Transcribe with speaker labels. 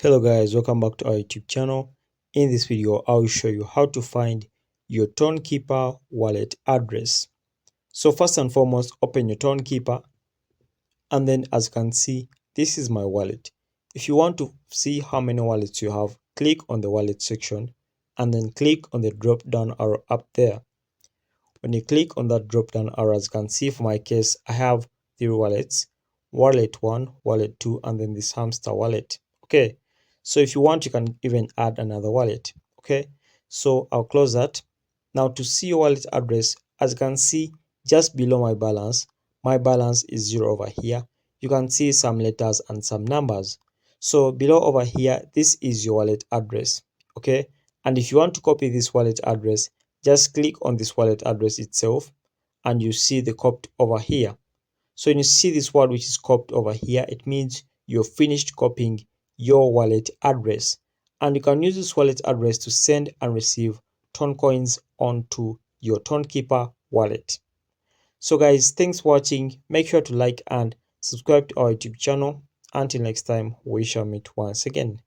Speaker 1: Hello guys, welcome back to our YouTube channel. In this video, I will show you how to find your TonKeeper wallet address. So first and foremost, open your TonKeeper, and then as you can see, this is my wallet. If you want to see how many wallets you have, click on the wallet section and then click on the drop down arrow up there. When you click on that drop down arrow, as you can see, for my case, I have 3 wallets: wallet 1, wallet 2, and then this hamster wallet. Okay, so if you want, you can even add another wallet. Okay, so I'll close that. Now to see your wallet address, as you can see just below my balance is 0 over here. You can see some letters and some numbers. So below over here, this is your wallet address. Okay, and if you want to copy this wallet address, just click on this wallet address itself and you see the copied over here. So when you see this word which is copied over here, it means you're finished copying your wallet address. And you can use this wallet address to send and receive Ton coins onto your TonKeeper wallet. So guys, thanks for watching. Make sure to like and subscribe to our YouTube channel. Until next time, we shall meet once again.